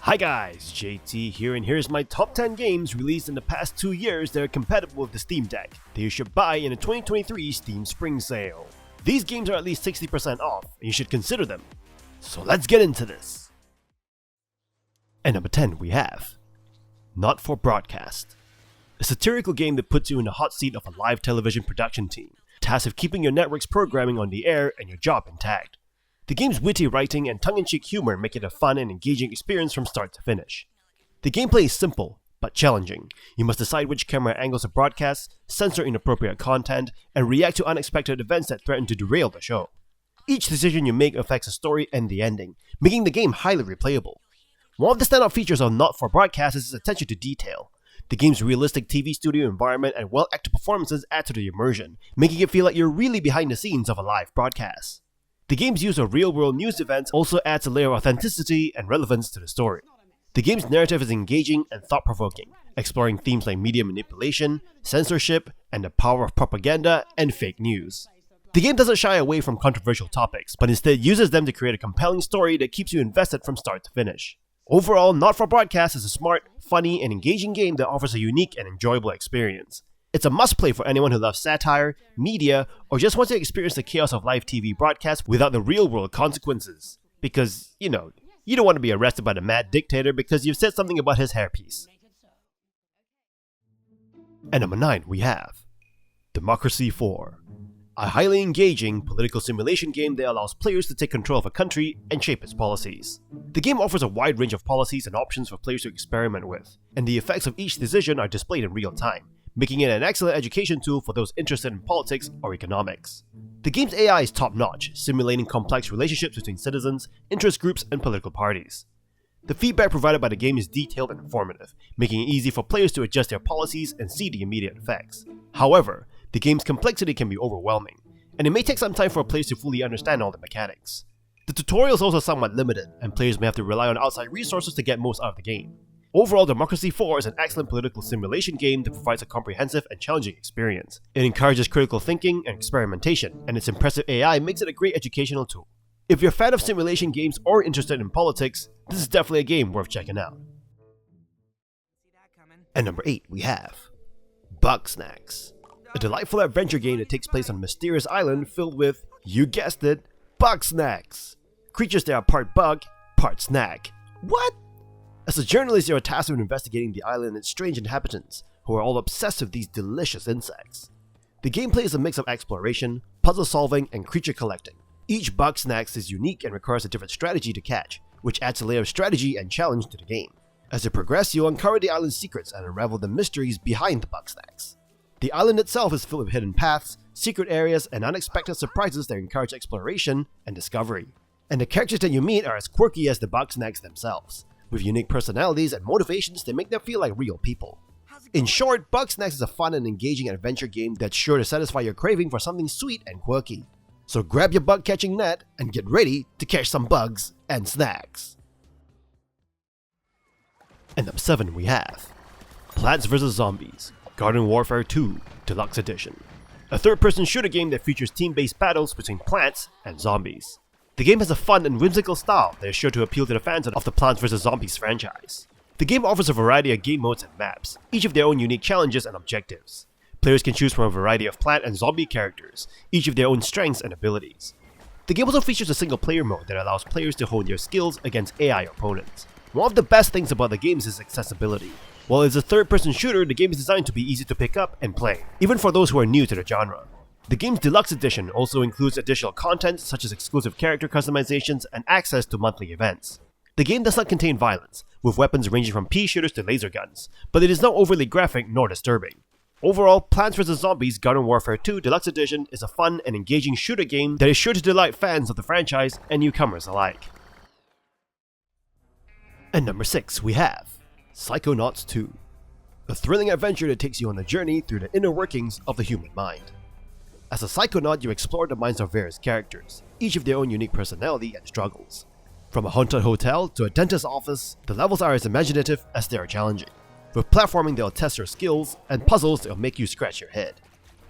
Hi guys, JT here, and here's my top 10 games released in the past 2 years that are compatible with the Steam Deck that you should buy in the 2023 Steam Spring Sale. These games are at least 60% off, and you should consider them. So let's get into this. At number 10 we have Not For Broadcast, a satirical game that puts you in the hot seat of a live television production team, tasked with keeping your network's programming on the air and your job intact. The game's witty writing and tongue-in-cheek humor make it a fun and engaging experience from start to finish. The gameplay is simple, but challenging. You must decide which camera angles to broadcast, censor inappropriate content, and react to unexpected events that threaten to derail the show. Each decision you make affects the story and the ending, making the game highly replayable. One of the standout features of Not For Broadcast is its attention to detail. The game's realistic TV studio environment and well-acted performances add to the immersion, making it feel like you're really behind the scenes of a live broadcast. The game's use of real-world news events also adds a layer of authenticity and relevance to the story. The game's narrative is engaging and thought-provoking, exploring themes like media manipulation, censorship, and the power of propaganda and fake news. The game doesn't shy away from controversial topics, but instead uses them to create a compelling story that keeps you invested from start to finish. Overall, Not For Broadcast is a smart, funny, and engaging game that offers a unique and enjoyable experience. It's a must-play for anyone who loves satire, media, or just wants to experience the chaos of live TV broadcasts without the real-world consequences. Because, you don't want to be arrested by the mad dictator because you've said something about his hairpiece. At number 9 we have Democracy 4, a highly engaging political simulation game that allows players to take control of a country and shape its policies. The game offers a wide range of policies and options for players to experiment with, and the effects of each decision are displayed in real time, making it an excellent education tool for those interested in politics or economics. The game's AI is top-notch, simulating complex relationships between citizens, interest groups, and political parties. The feedback provided by the game is detailed and informative, making it easy for players to adjust their policies and see the immediate effects. However, the game's complexity can be overwhelming, and it may take some time for players to fully understand all the mechanics. The tutorial is also somewhat limited, and players may have to rely on outside resources to get most out of the game. Overall, Democracy 4 is an excellent political simulation game that provides a comprehensive and challenging experience. It encourages critical thinking and experimentation, and its impressive AI makes it a great educational tool. If you're a fan of simulation games or interested in politics, this is definitely a game worth checking out. At number 8 we have Bugsnax, a delightful adventure game that takes place on a mysterious island filled with, you guessed it, Bugsnax. Creatures that are part bug, part snack. What? As a journalist, you are tasked with investigating the island and its strange inhabitants, who are all obsessed with these delicious insects. The gameplay is a mix of exploration, puzzle solving, and creature collecting. Each Bugsnax is unique and requires a different strategy to catch, which adds a layer of strategy and challenge to the game. As you progress, you'll uncover the island's secrets and unravel the mysteries behind the Bugsnax. The island itself is filled with hidden paths, secret areas, and unexpected surprises that encourage exploration and discovery. And the characters that you meet are as quirky as the Bugsnax themselves, with unique personalities and motivations that make them feel like real people. In short, Bugsnax is a fun and engaging adventure game that's sure to satisfy your craving for something sweet and quirky. So grab your bug-catching net and get ready to catch some bugs and snacks. At number 7 we have Plants vs. Zombies, Garden Warfare 2 Deluxe Edition, a third-person shooter game that features team-based battles between plants and zombies. The game has a fun and whimsical style that is sure to appeal to the fans of the Plants vs. Zombies franchise. The game offers a variety of game modes and maps, each of their own unique challenges and objectives. Players can choose from a variety of plant and zombie characters, each of their own strengths and abilities. The game also features a single-player mode that allows players to hone their skills against AI opponents. One of the best things about the game is its accessibility. While it's a third-person shooter, the game is designed to be easy to pick up and play, even for those who are new to the genre. The game's Deluxe Edition also includes additional content such as exclusive character customizations and access to monthly events. The game does not contain violence, with weapons ranging from pea shooters to laser guns, but it is not overly graphic nor disturbing. Overall, Plants vs. Zombies Garden Warfare 2 Deluxe Edition is a fun and engaging shooter game that is sure to delight fans of the franchise and newcomers alike. At number 6 we have Psychonauts 2, a thrilling adventure that takes you on a journey through the inner workings of the human mind. As a psychonaut, you explore the minds of various characters, each of their own unique personality and struggles. From a haunted hotel to a dentist's office, the levels are as imaginative as they are challenging, with platforming that will test your skills and puzzles that will make you scratch your head.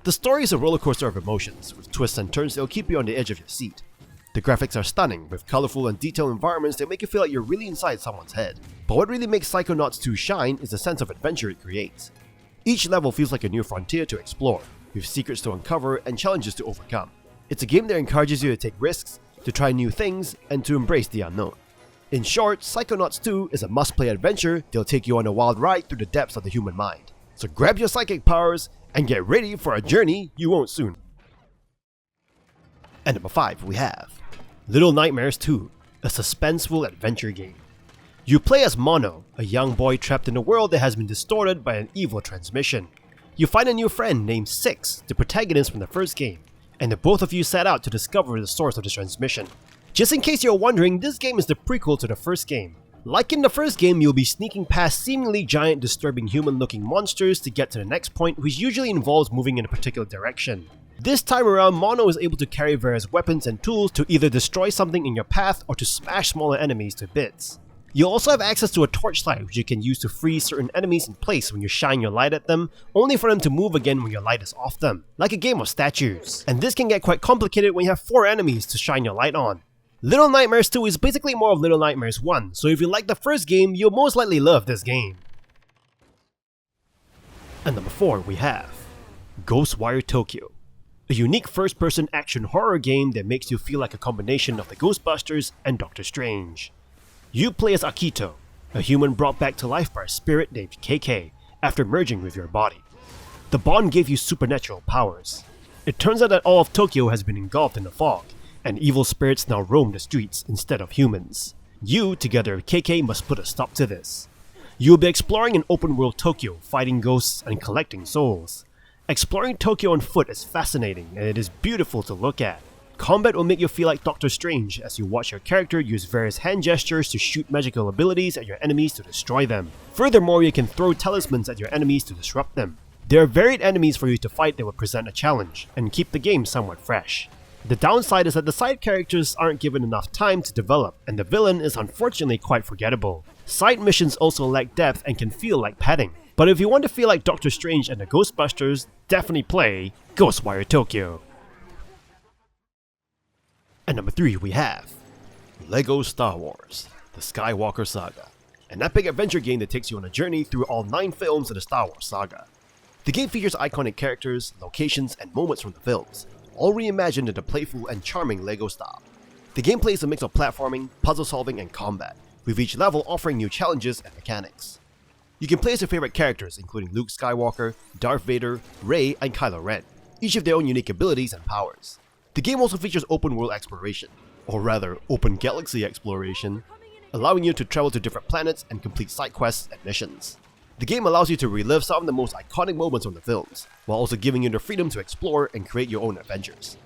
The story is a rollercoaster of emotions, with twists and turns that will keep you on the edge of your seat. The graphics are stunning, with colorful and detailed environments that make you feel like you're really inside someone's head. But what really makes Psychonauts 2 shine is the sense of adventure it creates. Each level feels like a new frontier to explore, with secrets to uncover and challenges to overcome. It's a game that encourages you to take risks, to try new things, and to embrace the unknown. In short, Psychonauts 2 is a must-play adventure that'll take you on a wild ride through the depths of the human mind. So grab your psychic powers and get ready for a journey you won't soon. And number 5 we have Little Nightmares 2, a suspenseful adventure game. You play as Mono, a young boy trapped in a world that has been distorted by an evil transmission. You find a new friend named Six, the protagonist from the first game, and the both of you set out to discover the source of this transmission. Just in case you're wondering, this game is the prequel to the first game. Like in the first game, you'll be sneaking past seemingly giant, disturbing human-looking monsters to get to the next point, which usually involves moving in a particular direction. This time around, Mono is able to carry various weapons and tools to either destroy something in your path or to smash smaller enemies to bits. You'll also have access to a torchlight which you can use to freeze certain enemies in place when you shine your light at them, only for them to move again when your light is off them, like a game of statues. And this can get quite complicated when you have 4 enemies to shine your light on. Little Nightmares 2 is basically more of Little Nightmares 1, so if you like the first game, you'll most likely love this game. And number 4 we have Ghostwire Tokyo, a unique first-person action horror game that makes you feel like a combination of the Ghostbusters and Doctor Strange. You play as Akito, a human brought back to life by a spirit named KK after merging with your body. The bond gave you supernatural powers. It turns out that all of Tokyo has been engulfed in the fog, and evil spirits now roam the streets instead of humans. You, together with KK, must put a stop to this. You will be exploring an open-world Tokyo, fighting ghosts and collecting souls. Exploring Tokyo on foot is fascinating, and it is beautiful to look at. Combat will make you feel like Doctor Strange as you watch your character use various hand gestures to shoot magical abilities at your enemies to destroy them. Furthermore, you can throw talismans at your enemies to disrupt them. There are varied enemies for you to fight that will present a challenge, and keep the game somewhat fresh. The downside is that the side characters aren't given enough time to develop, and the villain is unfortunately quite forgettable. Side missions also lack depth and can feel like padding. But if you want to feel like Doctor Strange and the Ghostbusters, definitely play Ghostwire Tokyo. And number 3 we have LEGO Star Wars, the Skywalker Saga, an epic adventure game that takes you on a journey through all 9 films of the Star Wars saga. The game features iconic characters, locations, and moments from the films, all reimagined in a playful and charming LEGO style. The gameplay is a mix of platforming, puzzle solving, and combat, with each level offering new challenges and mechanics. You can play as your favorite characters including Luke Skywalker, Darth Vader, Rey, and Kylo Ren, each with their own unique abilities and powers. The game also features open world exploration, or rather open galaxy exploration, allowing you to travel to different planets and complete side quests and missions. The game allows you to relive some of the most iconic moments from the films, while also giving you the freedom to explore and create your own adventures.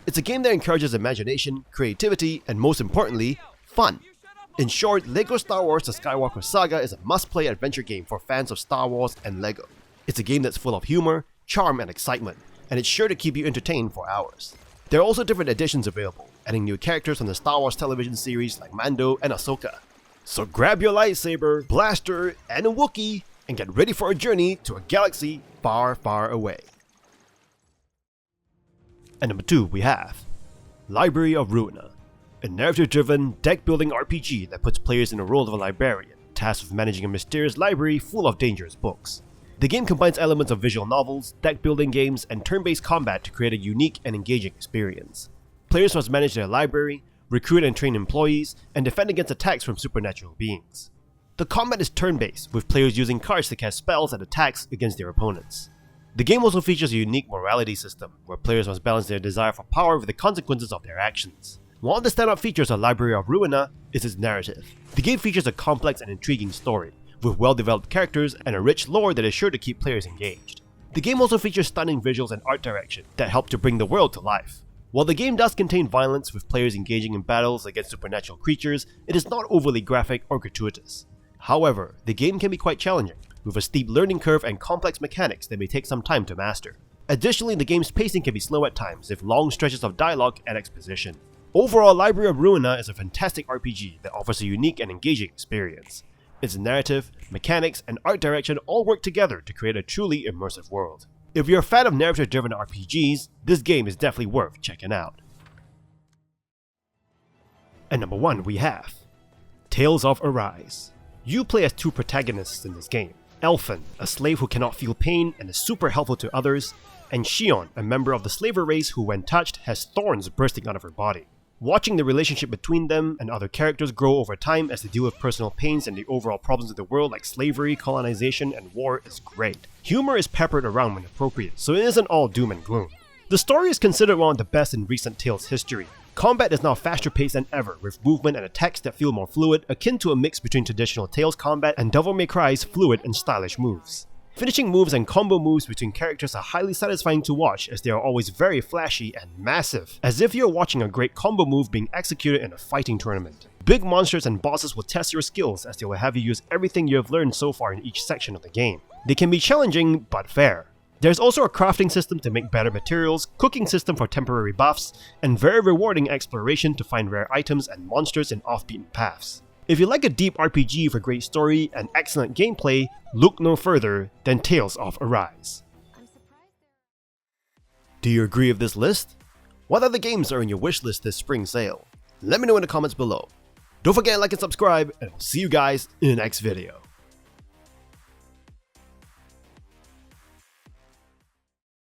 It's a game that encourages imagination, creativity, and most importantly, fun. In short, LEGO Star Wars The Skywalker Saga is a must-play adventure game for fans of Star Wars and LEGO. It's a game that's full of humor, charm, and excitement, and it's sure to keep you entertained for hours. There are also different editions available, adding new characters from the Star Wars television series like Mando and Ahsoka. So grab your lightsaber, blaster, and a Wookiee, and get ready for a journey to a galaxy far, far away. And number 2 we have Library of Ruina, a narrative-driven, deck-building RPG that puts players in the role of a librarian, tasked with managing a mysterious library full of dangerous books. The game combines elements of visual novels, deck-building games, and turn-based combat to create a unique and engaging experience. Players must manage their library, recruit and train employees, and defend against attacks from supernatural beings. The combat is turn-based, with players using cards to cast spells and attacks against their opponents. The game also features a unique morality system, where players must balance their desire for power with the consequences of their actions. One of the standout features of Library of Ruina is its narrative. The game features a complex and intriguing story, with well-developed characters and a rich lore that is sure to keep players engaged. The game also features stunning visuals and art direction that help to bring the world to life. While the game does contain violence with players engaging in battles against supernatural creatures, it is not overly graphic or gratuitous. However, the game can be quite challenging, with a steep learning curve and complex mechanics that may take some time to master. Additionally, the game's pacing can be slow at times, with long stretches of dialogue and exposition. Overall, Library of Ruina is a fantastic RPG that offers a unique and engaging experience. Its narrative, mechanics, and art direction all work together to create a truly immersive world. If you're a fan of narrative-driven RPGs, this game is definitely worth checking out. And number 1 we have Tales of Arise. You play as 2 protagonists in this game. Elfin, a slave who cannot feel pain and is super helpful to others, and Shion, a member of the slaver race who when touched has thorns bursting out of her body. Watching the relationship between them and other characters grow over time as they deal with personal pains and the overall problems of the world like slavery, colonization, and war is great. Humor is peppered around when appropriate, so it isn't all doom and gloom. The story is considered one of the best in recent Tales history. Combat is now faster paced than ever, with movement and attacks that feel more fluid, akin to a mix between traditional Tales combat and Devil May Cry's fluid and stylish moves. Finishing moves and combo moves between characters are highly satisfying to watch as they are always very flashy and massive, as if you're watching a great combo move being executed in a fighting tournament. Big monsters and bosses will test your skills as they will have you use everything you have learned so far in each section of the game. They can be challenging, but fair. There's also a crafting system to make better materials, cooking system for temporary buffs, and very rewarding exploration to find rare items and monsters in off-beaten paths. If you like a deep RPG with a great story and excellent gameplay, look no further than Tales of Arise. Do you agree with this list? What other games are in your wishlist this spring sale? Let me know in the comments below. Don't forget to like and subscribe, and I'll see you guys in the next video.